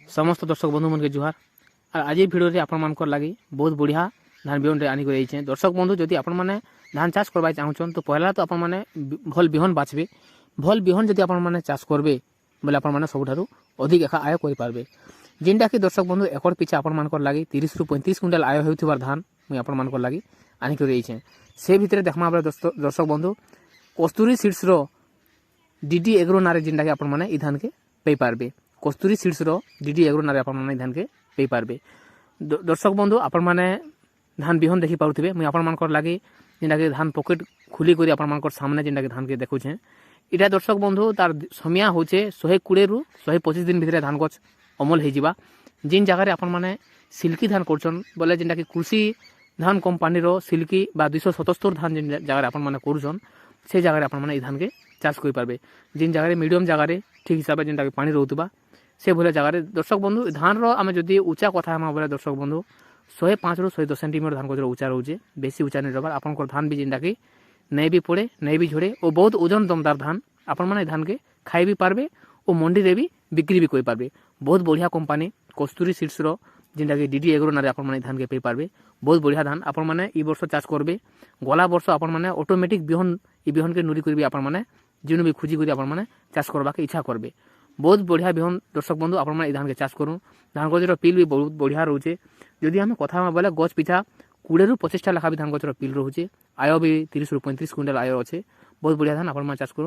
समस्त दर्शक बंधु मन के जुहार। और आज भिडियो रे आपण मानकर लगी बहुत बढ़िया धान बिहन रे आनिक रही। दर्शक बंधु जदि आपण मैंने धान चाष करवा चाहून तो पहला तो आपण मैंने भल बिहन बाछबे। भल बिहन जदि आपण मैंने चाष करबे बोले आपण मैंने सबुठारु अधिक एका आय कर पारबे। जिनटा कि दर्शक बंधु एकड़ पिछा आपण मानकर लगी 30 रु 35 क्विंटल आय होउथिबार धान मुई आपण मानकर लगी आनिक रही। से भितर देखमा दर्शक बंधु कस्तूरी सीड्स रो डीडी एग्रो नारे जिनटा कि आपण मैंने ई धान के पे पारबे। कस्तूरी सीड्स रो डीडी एग्रो नारे आपण मैंने धान के पे पारबे। दर्शक बंधु आपण मैंने धान बिहन देखि पाउथिबे। मुई आपण मानकर लागि जिनटा कि धान पॉकेट खुली करी आपण मानकर सामने जिनटा कि धान के देखुछे। इटा दर्शक बंधु तार समिया होचे 120 रु 125 दिन भितर धान गछ अमल हो जावा। जिन जगह आपण मैंने सिल्की धान करछन बोले जिनटा कि कृषि धान कंपानी रो सिल्की बा 277 धान जिन जगह आपण मैंने करछन से जगह आपण मैंने ई धान के चाष कर पारबे। जिन जगह मीडियम जगह ठीक हिसाब से जिनटा कि पानी रोथबा से भले जगह दर्शक बंधु धान रो आमे जदि ऊंचा कथा हम बोले दर्शक बंधु 105 रु 110 सेंटीमीटर धान गजर ऊंचा रोचे। बेसी ऊंचा नहीं रबार आपनकर धान भी जिनटा कि नहीं भी पड़े नहीं भी झड़े और बहुत ओजन दमदार धान आपण माने धान के खाई भी पारबे और मंडी रे भी बिक्री भी कोई पारबे। बहुत बढ़िया कंपनी कस्तूरी सीड्स रो जिनटा कि डीडी एग्रो नारे आपण माने धान के पे पारबे। बहुत बढ़िया धान आपण माने ई वर्ष चाष करबे। गला वर्ष आपण माने ऑटोमेटिक बिहन ई बिहन के नुरी करबे। आपण माने जिनु भी खुजी करी आपण माने चाष करबा के इच्छा करबे। बहुत बढ़िया बिहन दर्शक बंधु आपण माने धान के चाष करू। धान गजर पिल भी बहुत बढ़िया रोचे। जदि आम कथा बोले गछ पिछा 20 रु 25 टा लाखा भी धान गजर पिल रोचे। आय भी 30 रु 35 क्विंटल आय अच्छे। बहुत बढ़िया धान आपण माने चाष करू।